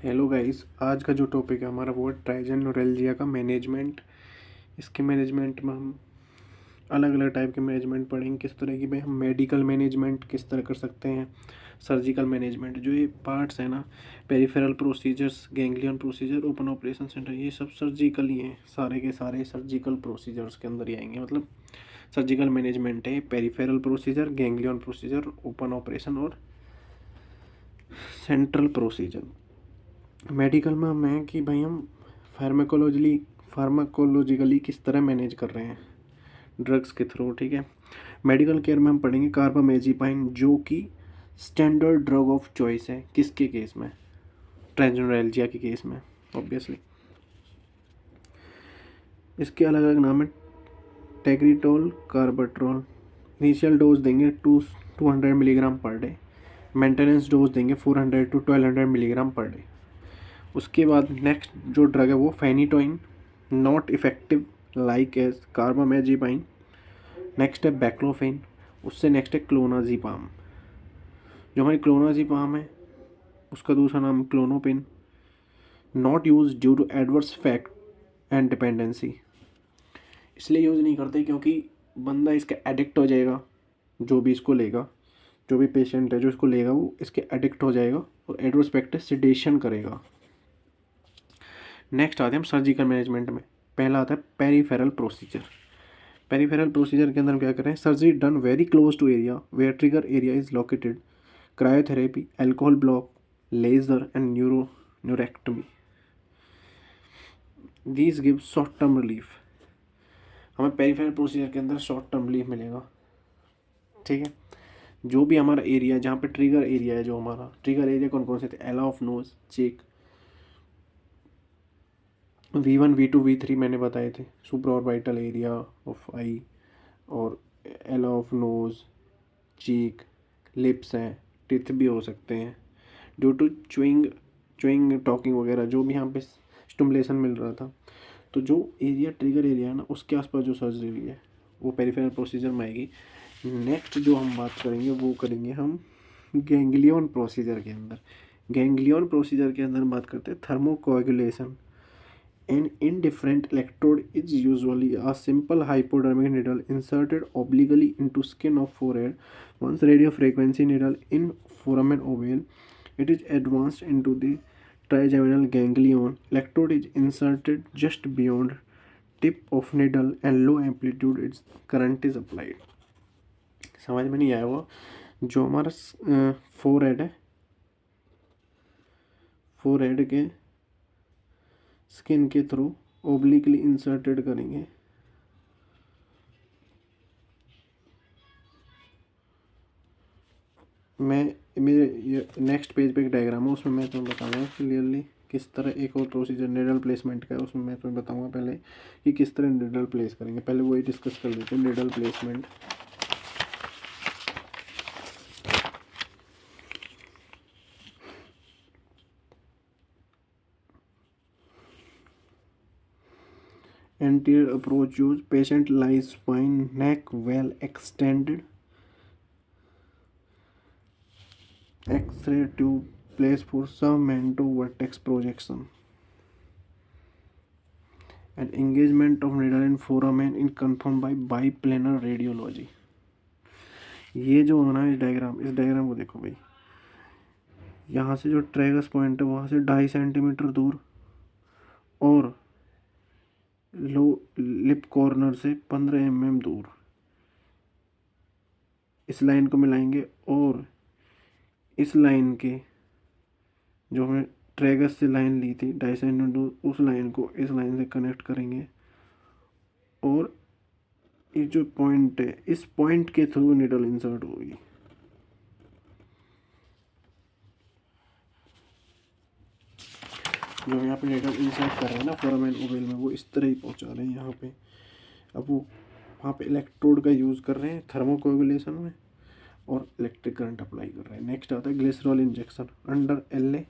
Hello guys, आज का जो टॉपिक है हमारा वो है ट्राइजेनोरेल्जिया का मैनेजमेंट। इसके मैनेजमेंट में हम अलग अलग टाइप के मैनेजमेंट पढ़ेंगे। किस तरह की भाई हम मेडिकल मैनेजमेंट किस तरह कर सकते हैं, सर्जिकल मैनेजमेंट, जो ये पार्ट्स है ना, peripheral procedures, ganglion procedure, open operation centre, ये सब सर्जिकल ही हैं। सारे के सारे सर्जिकल प्रोसीजर्स के अंदर ही आएंगे। मतलब सर्जिकल मैनेजमेंट है peripheral procedure, ganglion procedure, open operation और सेंट्रल प्रोसीजर। मेडिकल में हम हैं कि भाई हम फार्माकोलॉजिकली किस तरह मैनेज कर रहे हैं ड्रग्स के थ्रू। ठीक है, मेडिकल केयर में हम पढ़ेंगे कार्बामेजिपाइन, जो कि स्टैंडर्ड ड्रग ऑफ चॉइस है। किसके केस में? ट्राइजेनोरेल्जिया के केस में ऑब्वियसली। इसके अलग अलग नाम है, टेग्रिटोल, कार्बाट्रोल। इनिशियल डोज देंगे 200 milligram per day, maintenance dose देंगे 400 to 1200 मिलीग्राम पर डे। उसके बाद नेक्स्ट जो ड्रग है वो phenytoin, not effective like as carbamazepine. Next है बैक्लोफेन, उससे नेक्स्ट है क्लोनाजीपाम। जो हमारी क्लोनाजीपाम है उसका दूसरा नाम Klonopin, not use due to adverse effect and dependency. इसलिए यूज़ नहीं करते क्योंकि बंदा इसके एडिक्ट हो जाएगा। जो भी इसको लेगा, जो भी पेशेंट है जो इसको लेगा, वो इसके एडिक्ट हो जाएगा और एडवर्स फैक्ट सिडेशन करेगा। नेक्स्ट आते हैं हम सर्जिकल मैनेजमेंट में। पहला आता है पेरिफेरल प्रोसीजर। पेरिफेरल प्रोसीजर के अंदर हम क्या कर रहे हैं? Surgery done very close to area where trigger area is located, cryotherapy, alcohol block, laser and neurectomy. These give short term relief. हमें पेरिफेरल प्रोसीजर के अंदर शॉर्ट टर्म रिलीफ मिलेगा। ठीक है, जो भी हमारा एरिया जहाँ पे ट्रिगर एरिया है, जो हमारा ट्रिगर एरिया कौन कौन से थे? एला of nose, check, V1 V2 V3 मैंने बताए थे, सुपर ऑर्बिटल एरिया ऑफ आई, और एला ऑफ नोज, चीक, लिप्स हैं, टिथ भी हो सकते हैं ड्यू टू च्युइंग टॉकिंग वगैरह, जो भी यहाँ पे स्टिमुलेशन मिल रहा था। तो जो एरिया ट्रिगर एरिया है ना, उसके आसपास जो सर्जरी हुई है वो पेरिफेरल प्रोसीजर में आएगी। नेक्स्ट जो हम बात करेंगे वो करेंगे हम गैंग्लियन प्रोसीजर के अंदर। गैंग्लियन प्रोसीजर के अंदर बात करते हैं थर्मोकोएगुलेशन। An indifferent electrode is usually a simple hypodermic needle inserted obliquely into skin of forehead. Once radiofrequency needle in foramen ovale, it is advanced into the trigeminal ganglion. Electrode is inserted just beyond tip of needle and low amplitude its current is applied. समझ में नहीं आया वो? जो हमारा forehead है, forehead के skin के थ्रू ओब्लिकली इंसर्टेड करेंगे। मैं मेरे नेक्स्ट पेज पे एक डायग्राम है, उसमें मैं तुम्हें बताऊंगा क्लियरली किस तरह एक और प्रोसीजर निडल प्लेसमेंट का है, उसमें मैं तुम्हें बताऊंगा पहले कि किस तरह निडल प्लेस करेंगे। पहले वही डिस्कस कर लेते हैं, needle placement. Anterior approach use, patient lies spine, neck well extended, X-ray tube placed for submental vertex projection, and engagement of needle in foramen in confirmed by biplanar radiology। ये जो होना है इस डायग्राम को देखो भाई, यहाँ से जो ट्रेगस पॉइंट है वहाँ से 2.5 सेंटीमीटर दूर और लो लिप कॉर्नर से 15 mm दूर इस लाइन को मिलाएंगे, और इस लाइन के जो हमें ट्रेगस से लाइन ली थी 2.5 सेंटीमीटर दूर, उस लाइन को इस लाइन से कनेक्ट करेंगे, और ये जो पॉइंट है इस पॉइंट के थ्रू निडल इंसर्ट होगी। जो यहाँ पे निडल इंसर्ट कर रहे हैं ना फोरामेन ओवल में, वो इस तरह ही पहुँचा रहे हैं यहाँ पे। अब वो वहाँ पे इलेक्ट्रोड का यूज़ कर रहे हैं थर्मोकोगुलेशन में और इलेक्ट्रिक करंट अप्लाई कर रहे हैं। नेक्स्ट आता है glycerol injection under LA,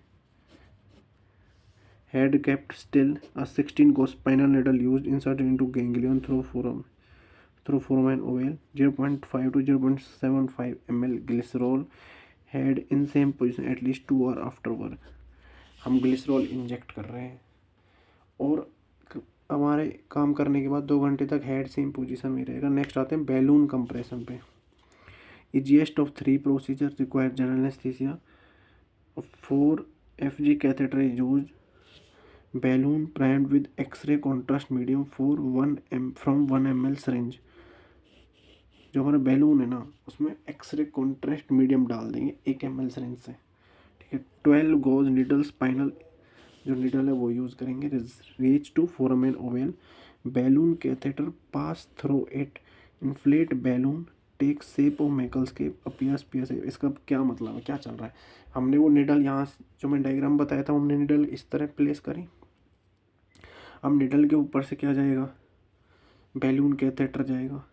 head kept still, a 16 gauge spinal needle used inserted into ganglion through foramen ovale, 0.5 to 0.75 ml glycerol, head in same position at least 2 hours after work। हम glycerol inject कर रहे हैं और हमारे काम करने के बाद 2 घंटे तक हेड सेम पोजीशन में रहेगा। नेक्स्ट आते हैं बैलून कंप्रेशन पे। Easiest of 3 procedure require general anaesthesia. 4 FG catheter is used. Balloon primed with X-ray contrast medium for 1 ml syringe। जो हमारा बैलून है ना उसमें एक्सरे कॉन्ट्रास्ट मीडियम डाल देंगे 1 ml सिरिंज से, ठीक है। 12 गोज निडल स्पाइनल, जो निडल है वो यूज़ करेंगे। Reach to foramen ovale. Balloon catheter pass through it. Inflate balloon take shape of Meckel's cave appears pears. इसका क्या मतलब है, क्या चल रहा है। हमने वो निडल यहाँ जो मैं डायग्राम बताया था, हमने निडल इस तरह प्लेस करी। अब निडल के ऊपर से क्या जाएगा, बैलून कैथेटर जाएगा।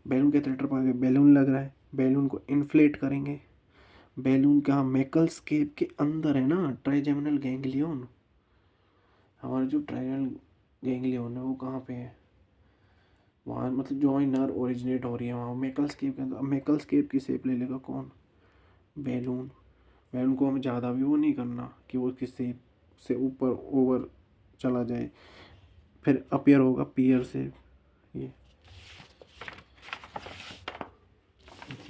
बैलून कैथेटर पर आगे बैलून लग रहा है, बैलून को इन्फ्लेट करेंगे। बैलून का मैकलस्केप के अंदर है ना ट्राइजेमिनल गैंग्लियन। हमारा जो ट्राइजेमिनल गैंग्लियन है वो कहाँ पे है, वहाँ मतलब जो हमारी नर्व ओरिजिनेट हो रही है वहाँ मैकलस्केप के अंदर। मैकलस्केप की शेप ले लेगा कौन, बैलून। बैलून को हमें ज़्यादा भी वो नहीं करना कि वो किस शेप से ऊपर ओवर चला जाए। फिर अपीयर होगा पियर से, ये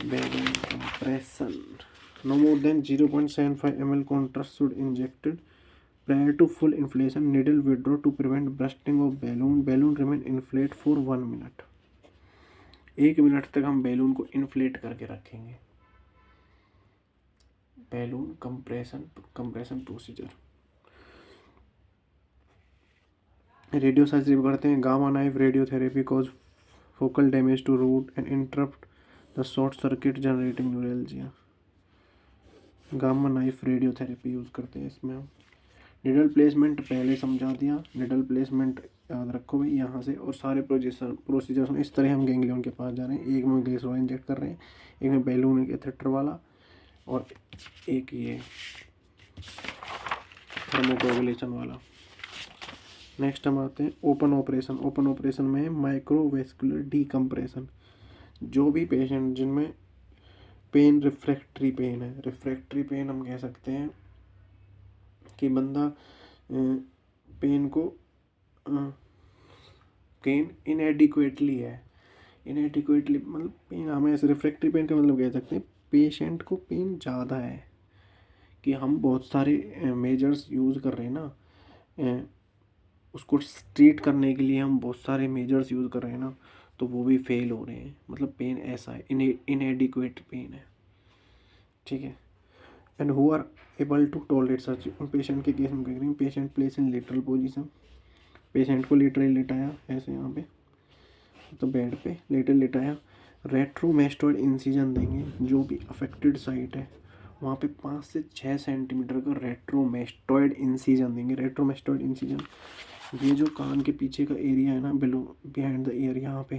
balloon compression. No more than 0.75 ml contrast should injected prior to full inflation. Needle withdraw to prevent bursting of balloon. Balloon remain inflate for 1 minute। 1 मिनट तक हम बैलून को इन्फ्लेट करके रखेंगे। Balloon compression procedure. Radio surgery करते हैं। Gamma knife radiotherapy cause focal damage to root and interrupt the short circuit generating neuralgia. Gamma knife radiotherapy use करते हैं इसमें हम। निडल प्लेसमेंट पहले समझा दिया। निडल प्लेसमेंट याद रखो भाई यहाँ से, और सारे प्रोसीजर्स इस तरह हम गैंग्लियन के पास जा रहे हैं। एक में ग्लिसरॉल इंजेक्ट कर रहे हैं, एक में बैलून कैथेटर वाला, और एक ये थर्मोकोगुलेशन वाला। नेक्स्ट हम आते हैं ओपन ऑपरेशन। ओपन ऑपरेशन में है माइक्रोवेस्कुलर डीकम्प्रेशन। जो भी पेशेंट जिनमें पेन रिफ्रैक्टरी पेन है, रिफ्रैक्टरी पेन हम कह सकते हैं कि बंदा पेन को पेन इनएडिक्वेटली है, इनएडिक्वेटली मतलब पेन, हमें ऐसे रिफ्रैक्टरी पेन का मतलब कह सकते हैं पेशेंट को पेन ज़्यादा है, कि हम बहुत सारे मेजर्स यूज़ कर रहे हैं ना, उसको ट्रीट करने के लिए हम बहुत सारे मेजर्स यूज़ कर रहे हैं ना, तो वो भी फेल हो रहे हैं। मतलब पेन ऐसा है, इनएडिक्वेट पेन है, ठीक है। And who are able to tolerate such. उन पेशेंट के केस में कह रही हूँ, patient place in lateral position. Patient को लेटरल लेटाया ऐसे यहाँ पे, तो बेड पे लेटल लेटाया। रेट्रोमेस्टॉइड इंसिजन देंगे, जो भी अफेक्टेड साइट है वहाँ पे 5 से 6 सेंटीमीटर का रेट्रोमेस्टॉइड इंसिजन देंगे। रेट्रोमेस्टॉइड इंसिजन, ये जो कान के पीछे का एरिया है ना, बिलो बिहाइंड द ईयर, यहाँ पे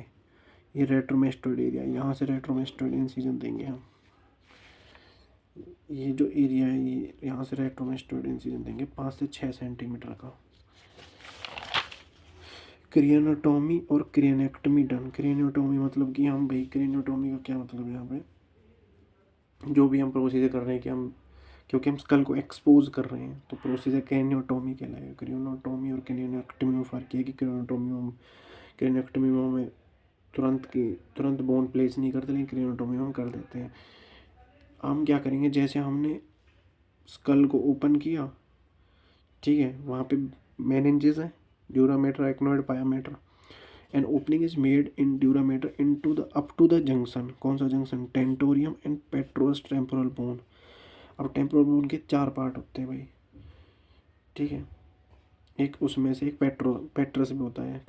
ये रेट्रोमेस्टॉइड एरिया, यहाँ से रेट्रोमेस्टॉइड इंसिजन देंगे हम। ये जो एरिया है ये यहाँ से रेट्रोमेस्टॉइड इंसिजन देंगे 5 से 6 सेंटीमीटर का। क्रियनोटोमी और क्रियनेक्टमी डन। क्रियनोटोमी मतलब कि हम भाई, क्रियनोटोमी का क्या मतलब है, यहाँ पे जो भी हम प्रोसीजर कर रहे हैं कि हम, क्योंकि हम स्कल को एक्सपोज कर रहे हैं, तो प्रोसीजर क्रियनोटोमी कहलाएगा। क्रियनोटोमी और क्रियनेक्टमी में फ़र्क है कि क्रियनेक्टमी में हमें तुरंत बोन प्लेस नहीं करते, लेकिन क्रियनोटोमी में हम कर देते हैं। हम क्या करेंगे, जैसे हमने स्कल को ओपन किया, ठीक है, वहाँ पे मेनिंजेस है, dura mater, arachnoid, pia mater, and opening is made in dura mater into the up to the junction. कौन सा junction, tentorium and petrous temporal bone. अब टेम्पोरल बोन के 4 पार्ट होते हैं भाई, ठीक है। एक उसमें से एक पेट्रस भी होता है,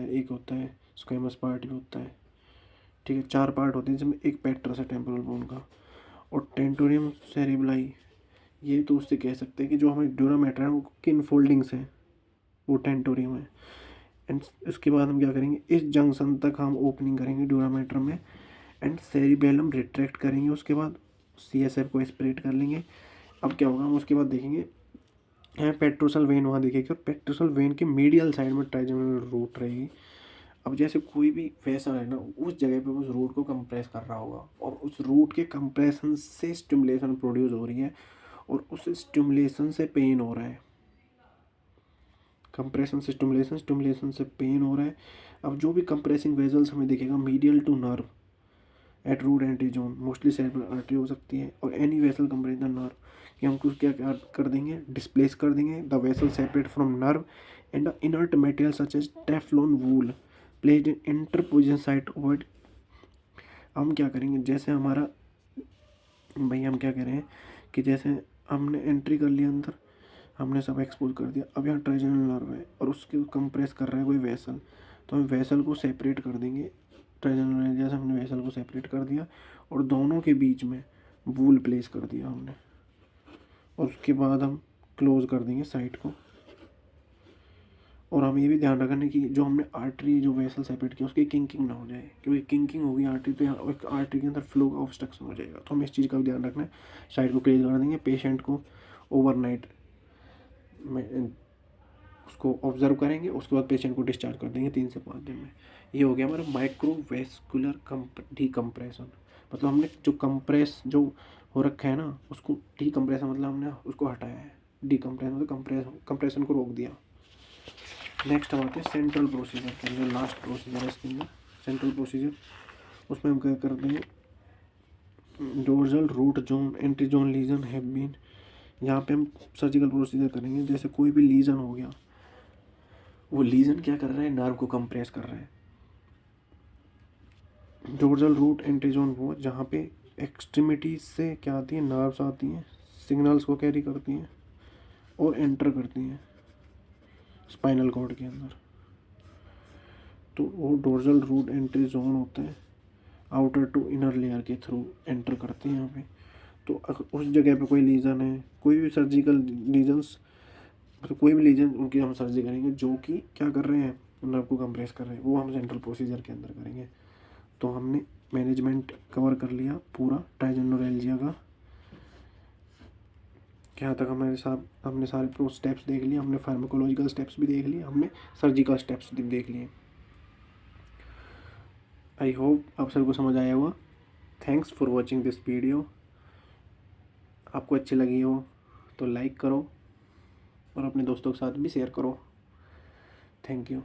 एक होता है स्क्वेमस पार्ट भी होता है, ठीक है। 4 पार्ट होते हैं जिसमें एक पेट्रस है टेम्पोरल बोन का। और टेंटोरियम सेरिबलाई, ये तो उससे कह सकते हैं कि जो हमारे ड्यूरामेटर है वो किन फोल्डिंग्स है, वो टेंटोरियम है। एंड उसके बाद हम क्या करेंगे, इस जंक्शन तक हम ओपनिंग करेंगे ड्यूरामेटर में, एंड सेरिबेलम रिट्रैक्ट करेंगे। उसके बाद CSF को स्प्रेड कर लेंगे। अब क्या होगा, हम उसके बाद देखेंगे पेट्रोसल वेन वहाँ देखेगी, और पेट्रोसल वेन के मीडियल साइड में ट्राइजेमिनल रूट रहेगी। अब जैसे कोई भी वेसल है ना, उस जगह पे उस रूट को कंप्रेस कर रहा होगा, और उस रूट के कंप्रेशन से स्टिमुलेशन प्रोड्यूस हो रही है, और उस स्टिमुलेशन से पेन हो रहा है, कंप्रेशन से स्टिमुलेशन, स्टिमुलेशन से पेन हो रहा है। अब जो भी कंप्रेसिंग वेजल्स हमें दिखेगा medial to nerve at root entry zone, mostly cerebral artery हो सकती है, और any vessel compress the nerve, कि हम कुछ क्या कर देंगे, डिस्प्लेस कर देंगे the vessel separate from nerve and the inert material such as Teflon wool placed in interposition site over. हम क्या करेंगे, जैसे हमारा भाई हम क्या कह रहे हैं कि जैसे हमने एंट्री कर लिया अंदर, हमने सब एक्सपोज कर दिया, अब यहाँ ट्राइजेमिनल नर्व है और उसके कंप्रेस कर रहा है कोई वेसल, तो हम वेसल को सेपरेट कर देंगे। ट्राइजेमिनल एरिया से हमने वेसल को सेपरेट कर दिया और दोनों के बीच में वूल प्लेस कर दिया हमने, और उसके बाद हम क्लोज कर देंगे साइड को। और हमें ये भी ध्यान रखना कि जो हमने आर्टरी जो वेसल सेपरेट किया उसकी किंकिंग ना हो जाए, क्योंकि किंकिंग होगी आर्टरी तो यहाँ आर्टरी के अंदर फ्लो का ऑब्स्ट्रक्शन हो जाएगा, तो हमें इस चीज़ का भी ध्यान रखना है। साइड को क्लोज कर देंगे, पेशेंट को ओवरनाइट में उसको ऑब्जर्व करेंगे, उसके बाद पेशेंट को डिस्चार्ज कर देंगे 3 से 5 दिन में। ये हो गया हमारा माइक्रोवेस्कुलर डीकम्प्रेशन, मतलब हमने जो कंप्रेस जो हो रखा है ना उसको डीकम्प्रेशन मतलब हमने उसको हटाया है, डीकम्प्रेशन मतलब कंप्रेशन को रोक दिया। नेक्स्ट हम आते हैं सेंट्रल प्रोसीजर के अंदर, लास्ट प्रोसीजर है इसके अंदर सेंट्रल प्रोसीजर। उसमें हम क्या कर देंगे, dorsal root zone entry zone lesion have been, यहाँ पे हम सर्जिकल प्रोसीजर करेंगे। जैसे कोई भी लीजन हो गया, वो लीजन क्या कर रहा है, नर्व को कंप्रेस कर रहा है। डोर्सल रूट एंट्री जोन वो जहाँ पे एक्सट्रीमिटी से क्या आती है, नर्व्स आती हैं, सिग्नल्स को कैरी करती हैं और एंटर करती हैं स्पाइनल कॉर्ड के अंदर, तो वो डोर्सल रूट एंट्री जोन होता है। आउटर टू इनर लेयर के थ्रू एंटर करते हैं यहाँ पे। तो अगर उस जगह पे कोई लीजन है, कोई भी सर्जिकल लीजन्स, मतलब कोई भी लीजन उनकी हम सर्जरी करेंगे जो कि क्या कर रहे हैं, नर्व को कंप्रेस कर रहे हैं, वो हम सेंट्रल प्रोसीजर के अंदर करेंगे। तो हमने मैनेजमेंट कवर कर लिया पूरा ट्राइजेमिनोलैल्जिया का। यहाँ तक हमारे साथ हमने सारे प्रो स्टेप्स देख लिए, हमने फार्माकोलॉजिकल स्टेप्स भी देख लिए, हमने सर्जिकल स्टेप्स भी देख लिए। आई होप आप सबको समझ आया हुआ। Thanks for watching this video. आपको अच्छी लगी हो तो लाइक करो और अपने दोस्तों के साथ भी शेयर करो। Thank you.